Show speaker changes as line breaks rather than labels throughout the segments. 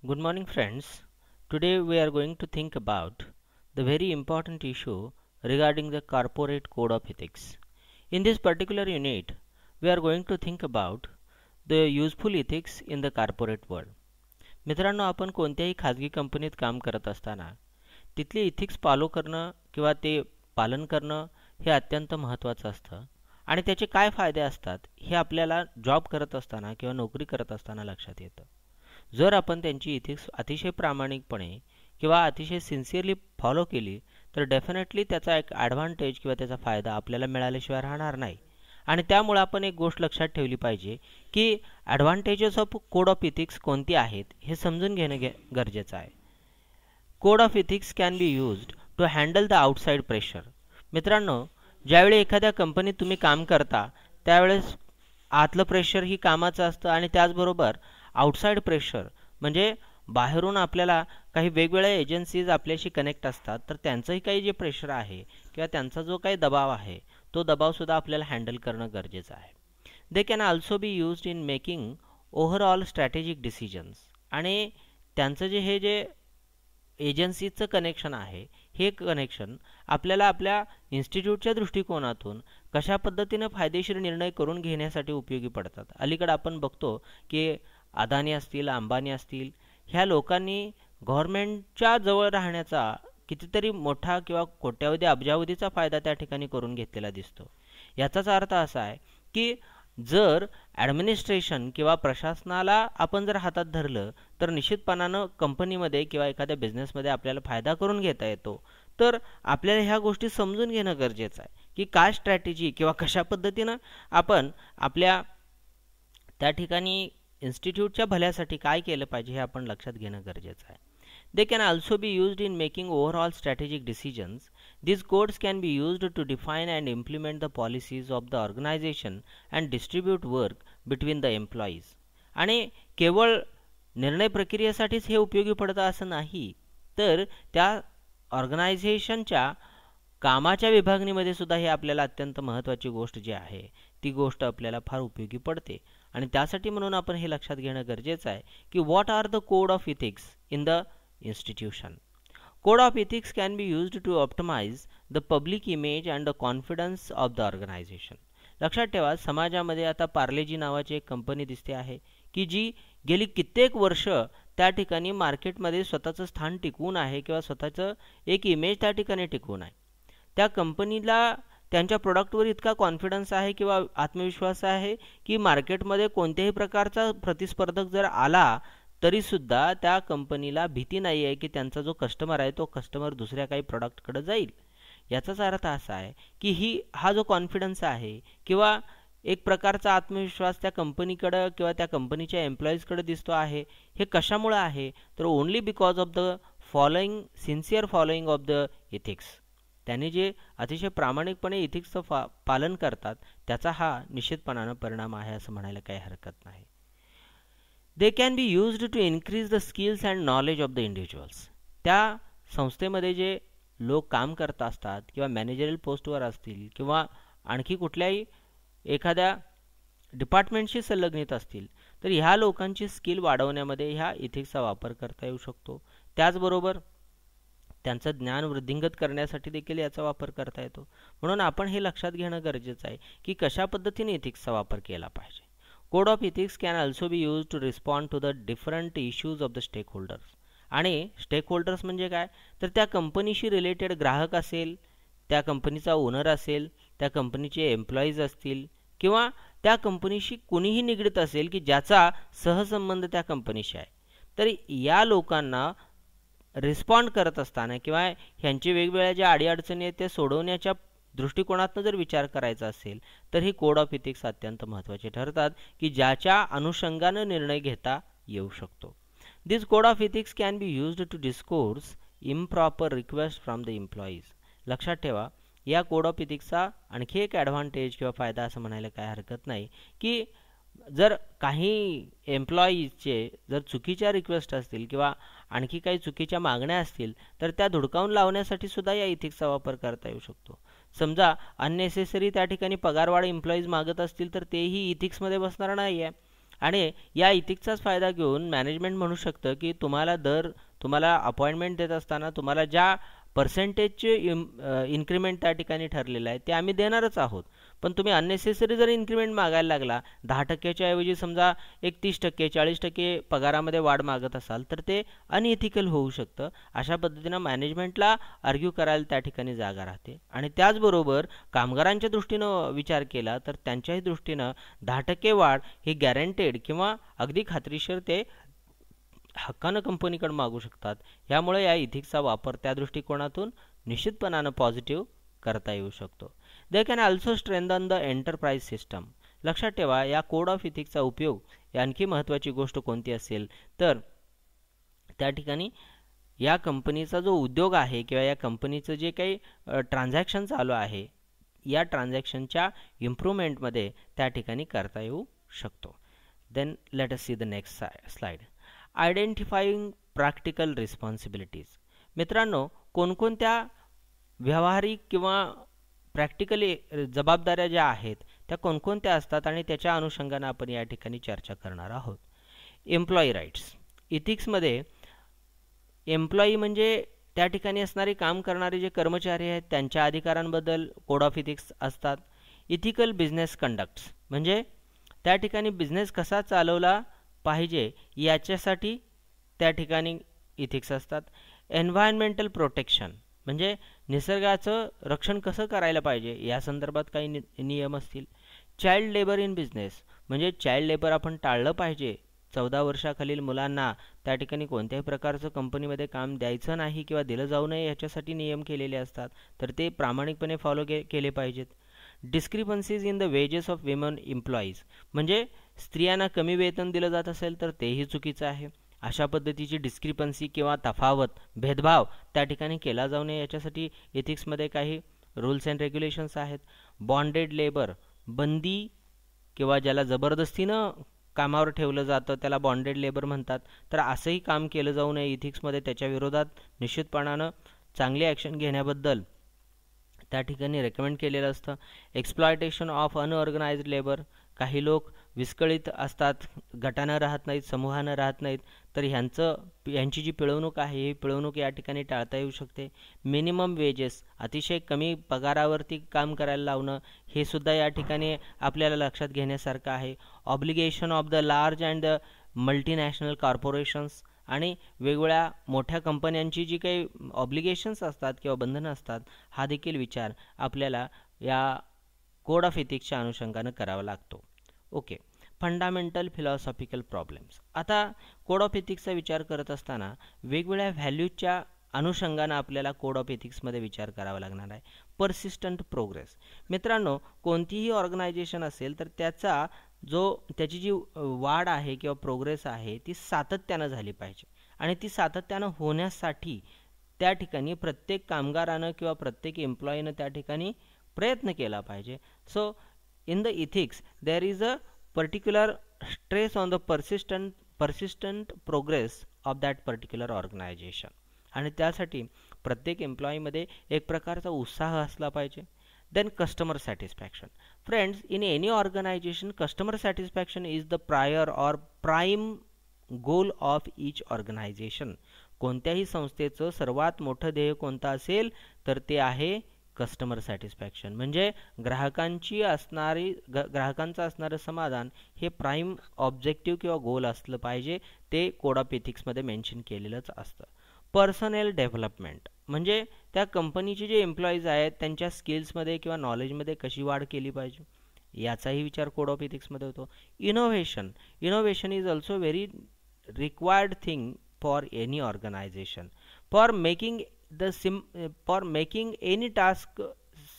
Good morning, friends. Today we are going to think about the very important issue regarding the corporate code of ethics. In this particular unit, we are going to think about the useful ethics in the corporate world. मित्रांनो, आपण कोणत्याही खाजगी कंपनीत काम करत असताना तिथले ethics follow करणं किंवा ते पालन करणं हे अत्यंत महत्त्वाचं असतं आणि त्याचे काय फायदे असतात हे आपल्याला जॉब करत असताना किंवा नोकरी करत असताना लक्षात येतं. जर आपण त्यांची इथिक्स अतिशय प्रामाणिकपणे किंवा अतिशय सिन्सिअरली फॉलो केली तर डेफिनेटली त्याचा एक ॲडव्हान्टेज किंवा त्याचा फायदा आपल्याला मिळाल्याशिवाय राहणार नाही. आणि त्यामुळे आपण एक गोष्ट लक्षात ठेवली पाहिजे की advantages of code of ethics कोणती आहेत हे समजून घेणं गरजेचं आहे. Code of ethics can be used to handle the outside pressure. मित्रांनो, ज्यावेळी एखाद्या कंपनीत तुम्ही काम करता त्यावेळेस आतलं प्रेशर ही कामाचं असतं आणि त्याचबरोबर आउटसाइड प्रेशर म्हणजे बाहेरून आपल्याला काही वेगवेगळ्या एजन्सीज आपल्याशी कनेक्ट असतात तर त्यांचंही काही जे प्रेशर आहे किंवा त्यांचा जो काही दबाव आहे तो दबावसुद्धा आपल्याला हँडल करणं गरजेचं आहे. They can also be used in making overall strategic decisions. आणि त्यांचं जे एजन्सीचं कनेक्शन आहे हे कनेक्शन आपल्याला आपल्या इन्स्टिट्यूटच्या दृष्टिकोनातून कशा पद्धतीनं फायदेशीर निर्णय करून घेण्यासाठी उपयोगी पडतात. अलीकडे आपण बघतो की अदानी असतील, अंबानी असतील, ह्या लोकांनी गव्हर्नमेंटच्या जवळ राहण्याचा कितीतरी मोठा किंवा कोट्यावधी अब्जावधीचा फायदा त्या ठिकाणी करून घेतलेला दिसतो. याचाच अर्थ असा आहे की जर ॲडमिनिस्ट्रेशन किंवा प्रशासनाला आपण जर हातात धरलं तर निश्चितपणानं कंपनीमध्ये किंवा एखाद्या बिझनेसमध्ये आपल्याला फायदा करून घेता येतो. तर आपल्याला ह्या गोष्टी समजून घेणं गरजेचं आहे की काय स्ट्रॅटेजी किंवा कशा पद्धतीनं आपण आपल्या त्या ठिकाणी इन्स्टिट्यूटच्या भल्यासाठी काय केलं पाहिजे हे आपण लक्षात घेणं गरजेचं आहे. They can also be used in making overall strategic decisions. These codes can be used to define and implement the policies of the organization and distribute work between the employees. आणि केवळ निर्णय प्रक्रियेसाठीच हे उपयोगी पडतं असं नाही, तर त्या ऑर्गनायझेशनच्या कामाच्या विभागणीमध्ये सुद्धा हे आपल्याला अत्यंत महत्त्वाची गोष्ट जी आहे ती गोष्ट आपल्याला फार उपयोगी पडते. आणि त्यासाठी म्हणून आपण हे लक्षात घेणं गरजेचं आहे की what are the code of ethics in the institution. Code of ethics can be used to optimize the public image and the confidence of the organization. लक्षात ठेवा, समाजामध्ये आता पार्लेजी नावाची एक कंपनी दिसते आहे की जी गेली कित्येक वर्ष त्या ठिकाणी मार्केटमध्ये स्वतःचं स्थान टिकवून आहे किंवा स्वतःचं एक इमेज त्या ठिकाणी टिकवून आहे. त्या कंपनीला त्यांच्या प्रोडक्टवर इतका कॉन्फिडन्स आहे किंवा आत्मविश्वास आहे की मार्केटमध्ये कोणत्याही प्रकारचा प्रतिस्पर्धक जर आला तरीसुद्धा त्या कंपनीला भीती नाही आहे की त्यांचा जो कस्टमर आहे तो कस्टमर दुसऱ्या काही प्रॉडक्टकडे जाईल. याचाच अर्थ असा आहे की हा जो कॉन्फिडन्स आहे किंवा एक प्रकारचा आत्मविश्वास त्या कंपनीकडं किंवा त्या कंपनीच्या एम्प्लॉईजकडे दिसतो आहे. हे कशामुळे आहे तर only because of the sincere following of the ethics. त्यांनी जे अतिशय प्रामाणिकपणे इथिक्सचं पालन करतात त्याचा हा निश्चितपणानं परिणाम आहे असं म्हणायला काही हरकत नाही. They can be used to increase the skills and knowledge of the individuals. त्या संस्थेमध्ये जे लोक काम करत असतात किंवा मॅनेजरियल पोस्टवर असतील किंवा आणखी कुठल्याही एखाद्या डिपार्टमेंटशी संलग्नित असतील तर ह्या लोकांची स्किल वाढवण्यामध्ये ह्या इथिक्सचा वापर करता येऊ शकतो. त्याचबरोबर त्यांचं ज्ञान वृद्धिंगत करण्यासाठी देखील याचा वापर करता येतो. म्हणून आपण हे लक्षात घेणं गरजेचं आहे की कशा पद्धतीने इथिक्सचा वापर केला पाहिजे. Code of ethics can also be used to respond to the different issues of the stakeholders. आणि स्टेकहोल्डर्स म्हणजे काय तर त्या कंपनीशी रिलेटेड ग्राहक असेल, त्या कंपनीचा ओनर असेल, त्या कंपनीचे एम्प्लॉईज असतील किंवा त्या कंपनीशी कोणीही निगडीत असेल की ज्याचा सहसंबंध त्या कंपनीशी आहे. तर या लोकांना रिस्पॉन्ड करत असताना किंवा ह्यांचे वेगवेगळ्या ज्या अडीअडचणी आहेत त्या सोडवण्याच्या दृष्टिकोनातून जर विचार करायचा असेल तर ही कोड ऑफ इथिक्स अत्यंत महत्त्वाचे ठरतात की ज्याच्या अनुषंगानं निर्णय घेता येऊ शकतो. This code of ethics can be used to discourse improper request from the employees. लक्षात ठेवा, या कोड ऑफ इथिक्सचा आणखी एक ॲडव्हान्टेज किंवा फायदा असं म्हणायला काय हरकत नाही की जर काही एम्प्लॉईजचे जर चुकीच्या रिक्वेस्ट असतील किंवा आणखी काही चुकीच्या मागण्या असतील तर त्या धुडकावून लावण्यासाठी सुद्धा या इथिक्सचा वापर करता येऊ शकतो. समजा अननेसेसरी त्या ठिकाणी पगारवाढ एम्प्लॉईज मागत असतील तर तेही इथिक्समध्ये बसणार नाही आहे आणि या इथिक्सचाच फायदा घेऊन मॅनेजमेंट म्हणू शकतं की तुम्हाला अपॉइंटमेंट देत असताना तुम्हाला ज्या पर्सेंटेजचे इन्क्रीमेंट त्या ठिकाणी ठरलेलं आहे ते आम्ही देणारच आहोत, पण तुम्ही अननेसेसरी जर इन्क्रीमेंट मागायला लागला 10%च्या ऐवजी समजा एक 30% 40% पगारामध्ये वाढ मागत असाल तर ते अनइथिकल होऊ शकतं. अशा पद्धतीनं मॅनेजमेंटला आर्ग्यू करायला त्या ठिकाणी जागा राहते. आणि त्याचबरोबर कामगारांच्या दृष्टीनं विचार केला तर त्यांच्याही दृष्टीनं 10% वाढ ही गॅरंटेड किंवा अगदी खात्रीशीर ते हक्कानं कंपनीकडे मागू शकतात. यामुळे या इथिक्सचा वापर त्या दृष्टिकोनातून निश्चितपणानं पॉझिटिव्ह करता येऊ शकतो. They can also strengthen the enterprise system. लक्षात ठेवा, या कोड ऑफ इथिक्सचा उपयोग आणखी महत्त्वाची गोष्ट कोणती असेल तर त्या ठिकाणी या कंपनीचा जो उद्योग आहे किंवा या कंपनीचं जे काही ट्रान्झॅक्शन चालू आहे या ट्रान्झॅक्शनच्या इम्प्रूव्हमेंटमध्ये त्या ठिकाणी करता येऊ शकतो. Then let us see the next slide. Identifying practical responsibilities. मित्रांनो, कोणकोणत्या व्यावहारिक किंवा प्रॅक्टिकली जबाबदाऱ्या ज्या आहेत त्या कोणकोणत्या असतात आणि त्याच्या अनुषंगाने आपण या ठिकाणी चर्चा करणार आहोत. Employee rights. इथिक्समध्ये एम्प्लॉई म्हणजे त्या ठिकाणी असणारे काम करणारे जे कर्मचारी आहेत त्यांच्या अधिकारांबद्दल कोड ऑफ इथिक्स असतात. इथिकल बिझनेस कंडक्ट्स म्हणजे त्या ठिकाणी बिझनेस कसा चालवला पाहिजे याच्यासाठी त्या ठिकाणी इथिक्स असतात. एन्व्हायरमेंटल प्रोटेक्शन म्हणजे निसर्गाचं रक्षण कसं करायला पाहिजे या संदर्भात काही नियम असतील. चाइल्ड लेबर इन बिझनेस म्हणजे चाइल्ड लेबर आपण टाळलं पाहिजे. 14 वर्षाखालील मुलांना त्या ठिकाणी कोणत्याही प्रकारचं कंपनीमध्ये काम द्यायचं नाही किंवा दिलं जाऊ नये याच्यासाठी नियम केलेले असतात, तर ते प्रामाणिकपणे फॉलो केले पाहिजेत. Discrepancies in the wages of women employees म्हणजे स्त्रियांना कमी वेतन दिलं जात असेल तर तेही चुकीचं आहे. अशा पद्धतीची डिस्क्रिपन्सी किंवा तफावत भेदभाव त्या ठिकाणी केला जाऊ नये याच्यासाठी एथिक्समध्ये काही रूल्स अँड रेग्युलेशन्स आहेत. बॉन्डेड लेबर बंदी किंवा ज्याला जबरदस्तीनं कामावर ठेवलं जातं त्याला बॉन्डेड लेबर म्हणतात, तर असंही काम केलं जाऊ नये. इथिक्समध्ये त्याच्या विरोधात निश्चितपणानं चांगली ॲक्शन घेण्याबद्दल त्या ठिकाणी रेकमेंड केलेलं असतं. एक्सप्लॉयटेशन ऑफ अनऑर्गनाइज्ड लेबर काही लोक विस्कळीत असतात, गटानं राहत नाहीत, समूहानं राहत नाहीत, तर यांची जी पिळवणूक आहे ही पिळवणूक या ठिकाणी टाळता येऊ शकते. मिनिमम वेजेस अतिशय कमी पगारावरती काम करायला लावणं हे सुद्धा या ठिकाणी आपल्याला लक्षात घेण्यासारखं आहे. Obligation of the large and the multinational corporations आणि वेगवेगळ्या मोठ्या कंपन्यांची जी काही ऑब्लिगेशन्स असतात किंवा बंधनं असतात हा देखील विचार आपल्याला या कोड ऑफ इथिक्सच्या अनुषंगानं करावा लागतो. ओके. Fundamental philosophical problems. आता कोड ऑफ इथिक्सचा विचार करत असताना वेगवेगळ्या व्हॅल्यूजच्या अनुषंगानं आपल्याला कोड ऑफ इथिक्समध्ये विचार करावा लागणार आहे. Persistent progress. मित्रांनो, कोणतीही ऑर्गनायझेशन असेल तर त्याची जी वाढ आहे किंवा प्रोग्रेस आहे ती सातत्यानं झाली पाहिजे आणि ती सातत्यानं होण्यासाठी त्या ठिकाणी प्रत्येक कामगारानं किंवा प्रत्येक एम्प्लॉईनं त्या ठिकाणी प्रयत्न केला पाहिजे. So in the ethics there is a particular stress on the persistent progress of that particular organization आणि त्यासाठी प्रत्येक एम्प्लॉईमध्ये एक प्रकारचा उत्साह असला पाहिजे. Then customer satisfaction. Friends, in any organisation customer satisfaction is the prior or prime goal of each organisation. कोणत्याही संस्थेचं सर्वात मोठं ध्येय कोणतं असेल तर ते आहे कस्टमर सॅटिस्फॅक्शन म्हणजे ग्राहकांचं असणारं समाधान हे प्राईम ऑब्जेक्टिव्ह किंवा गोल असलं पाहिजे. ते कोड ऑफ इथिक्समध्ये मेन्शन केलेलंच असतं. पर्सनल डेव्हलपमेंट म्हणजे त्या कंपनीचे जे एम्प्लॉईज आहेत त्यांच्या स्किल्समध्ये किंवा नॉलेजमध्ये कशी वाढ केली पाहिजे याचाही विचार कोड ऑफ इथिक्समध्ये होतो. Innovation is also very required thing for any organisation. For making any task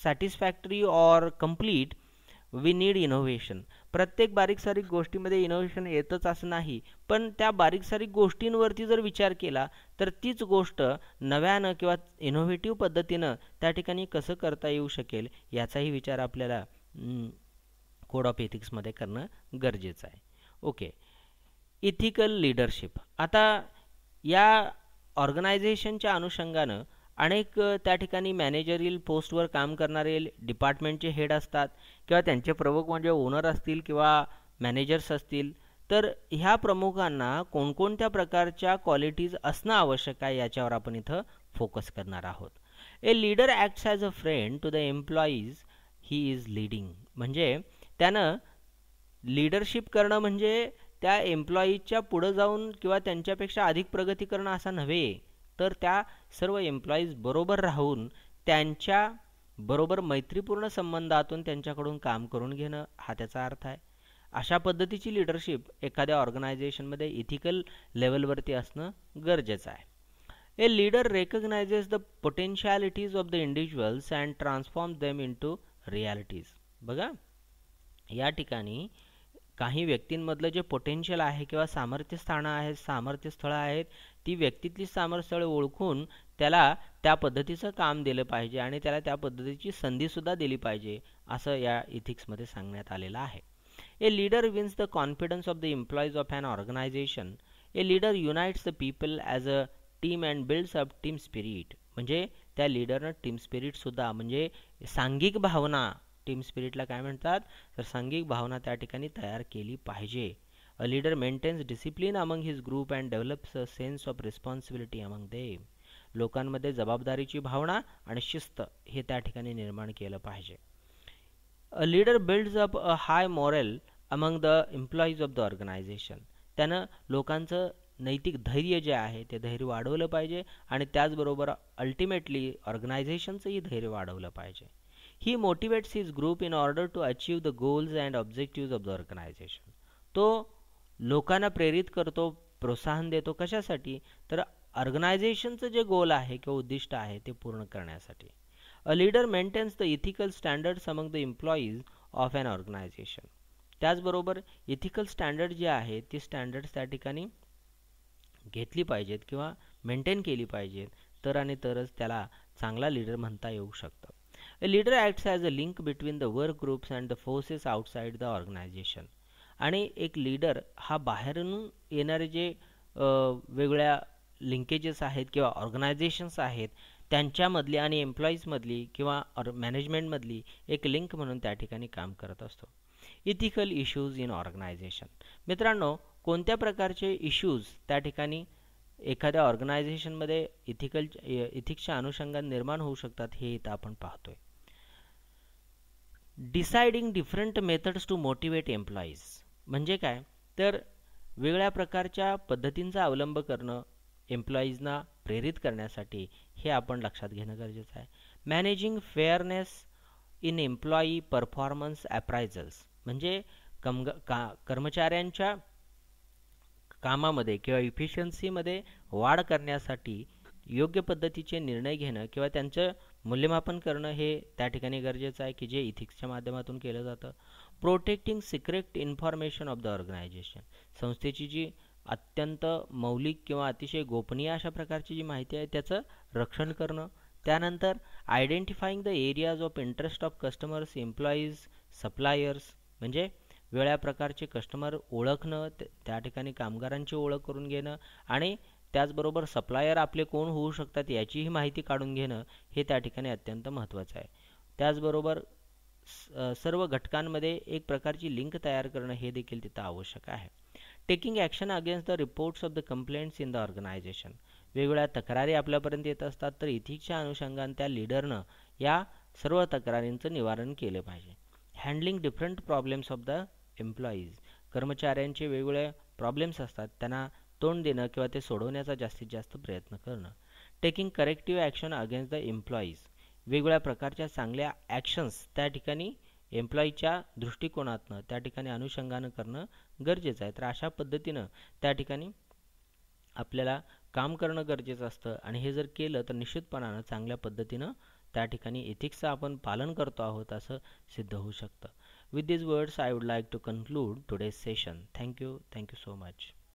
satisfactory or complete we need innovation. प्रत्येक बारीक सारीक गोष्टीमध्ये इनोव्हेशन येतच असं नाही, पण त्या बारीक सारीक गोष्टींवरती जर विचार केला तर तीच गोष्ट नव्यानं किंवा इनोव्हेटिव्ह पद्धतीनं त्या ठिकाणी कसं करता येऊ शकेल याचाही विचार आपल्याला कोड ऑफ इथिक्समध्ये करणं गरजेचं आहे. ओके. Ethical leadership. आता या ऑर्गनायझेशनच्या अनुषंगानं अनेक त्या ठिकाणी मॅनेजरियल पोस्टवर काम करणारे डिपार्टमेंटचे हेड असतात किंवा त्यांचे प्रमुख म्हणजे ओनर असतील किंवा मॅनेजर्स असतील, तर ह्या प्रमुखांना कोणकोणत्या प्रकारच्या क्वालिटीज असणं आवश्यक आहे याच्यावर आपण इथं फोकस करणार आहोत. A leader acts as a friend to the employees he is leading. म्हणजे त्यानं लीडरशिप करणं म्हणजे त्या एम्प्लॉईजच्या पुढं जाऊन किंवा त्यांच्यापेक्षा अधिक प्रगती करणं असं नव्हे, तर त्या सर्व एम्प्लॉईज बरोबर राहून त्यांच्या बरोबर मैत्रीपूर्ण संबंधातून त्यांच्याकडून काम करून घेणं हा त्याचा अर्थ आहे. अशा पद्धतीची लीडरशिप एखाद्या ऑर्गनायझेशनमध्ये इथिकल लेवलवरती असणं गरजेचं आहे. A leader recognises the potentialities of the individuals and transform them into realities. बघा, या ठिकाणी काही व्यक्तींमधलं जे पोटेन्शियल आहे किंवा सामर्थ्यस्थळं आहेत, ती व्यक्तीतली सामर्थ्यस्थळे ओळखून त्याला त्या पद्धतीचं काम दिलं पाहिजे आणि त्याला त्या पद्धतीची संधीसुद्धा दिली पाहिजे, असं या इथिक्समध्ये सांगण्यात आलेलं आहे. A leader wins the confidence of the employees of an organisation. A leader unites the people as a team and builds up team spirit. म्हणजे त्या लीडरनं टीम स्पिरिटसुद्धा म्हणजे सांघिक भावना, टीम स्पिरिटला काय म्हणतात तर सांघिक भावना त्या ठिकाणी तयार केली पाहिजे. A leader maintains discipline among his group and develops a sense of responsibility among them. लोकांमध्ये जबाबदारीची भावना आणि शिस्त हे त्या ठिकाणी निर्माण केलं पाहिजे. A leader builds up a high moral among the employees of the organisation. त्यानं लोकांचं नैतिक धैर्य जे आहे ते धैर्य वाढवलं पाहिजे आणि त्याचबरोबर अल्टिमेटली ऑर्गनायझेशनचंही धैर्य वाढवलं पाहिजे. He motivates his group in order to achieve the goals and objectives of the organisation. तो लोकांना प्रेरित करतो, प्रोत्साहन देतो. कशासाठी तर ऑर्गनायझेशनचं जे गोल आहे किंवा उद्दिष्ट आहे ते पूर्ण करण्यासाठी. A leader maintains the ethical standards among the employees of an organisation. त्याचबरोबर इथिकल स्टँडर्ड जे आहे ती स्टँडर्ड्स त्या ठिकाणी घेतली पाहिजेत किंवा मेंटेन केली पाहिजेत, तर आणि तरच त्याला चांगला लीडर म्हणता येऊ शकतं. A leader acts as a link between the work groups and the forces outside the organization. आणि एक लीडर हा बाहेरून येणारे जे वेगळ्या लिंकेजेस आहेत किंवा ऑर्गनायझेशन्स आहेत त्यांच्यामधली आणि एम्प्लॉईजमधली किंवा मॅनेजमेंटमधली एक लिंक म्हणून त्या ठिकाणी काम करत असतो. Ethical issues in organisation. मित्रांनो, कोणत्या प्रकारचे इश्यूज त्या ठिकाणी एखाद्या ऑर्गनायझेशनमध्ये इथिक्सच्या अनुषंगाने निर्माण होऊ शकतात हे इथं आपण पाहतोय. Deciding different methods to motivate employees. म्हणजे काय तर वेगळ्या प्रकारच्या पद्धतींचा अवलंब करणं एम्प्लॉईजना प्रेरित करण्यासाठी हे आपण लक्षात घेणं गरजेचं आहे. Managing fairness in employee performance appraisals. म्हणजे कर्मचाऱ्यांच्या कामामध्ये किंवा इफिशियन्सीमध्ये वाढ करण्यासाठी योग्य पद्धतीचे निर्णय घेणं किंवा त्यांचं मूल्यमापन करणं हे त्या ठिकाणी गरजेचं आहे की जे इथिक्सच्या माध्यमातून केलं जातं. Protecting secret information of the organisation. संस्थेची जी अत्यंत मौलिक किंवा अतिशय गोपनीय अशा प्रकारची जी माहिती आहे त्याचं रक्षण करणं. त्यानंतर identifying the areas of interest of customers, employees, suppliers. म्हणजे वेगळ्या प्रकारचे कस्टमर ओळखणं, त्या ठिकाणी कामगारांची ओळख करून घेणं आणि त्याचबरोबर सप्लायर आपले कोण होऊ शकतात याचीही माहिती काढून घेणं हे त्या ठिकाणी अत्यंत महत्त्वाचं आहे. त्याचबरोबर सर्व घटकांमध्ये एक प्रकारची लिंक तयार करणं हे देखील तिथं आवश्यक आहे. Taking action against the reports of the complaints in the organisation. वेगवेगळ्या तक्रारी आपल्यापर्यंत येत असतात, तर इथिक्सच्या अनुषंगाने त्या लीडरनं या सर्व तक्रारींचं निवारण केलं पाहिजे. Handling different problems of the employees. कर्मचाऱ्यांचे वेगवेगळे प्रॉब्लेम्स असतात, त्यांना तोंड देणं किंवा ते सोडवण्याचा जास्तीत जास्त प्रयत्न करणं. Taking corrective action against the employees. वेगवेगळ्या प्रकारच्या चांगल्या ॲक्शन्स त्या ठिकाणी एम्प्लॉईच्या दृष्टिकोनातनं त्या ठिकाणी अनुषंगानं करणं गरजेचं आहे. तर अशा पद्धतीनं त्या ठिकाणी आपल्याला काम करणं गरजेचं असतं आणि हे जर केलं तर निश्चितपणानं चांगल्या पद्धतीनं त्या ठिकाणी एथिक्सचं आपण पालन करतो आहोत असं सिद्ध होऊ शकतं. With these words, I would like to conclude today's session. Thank you so much.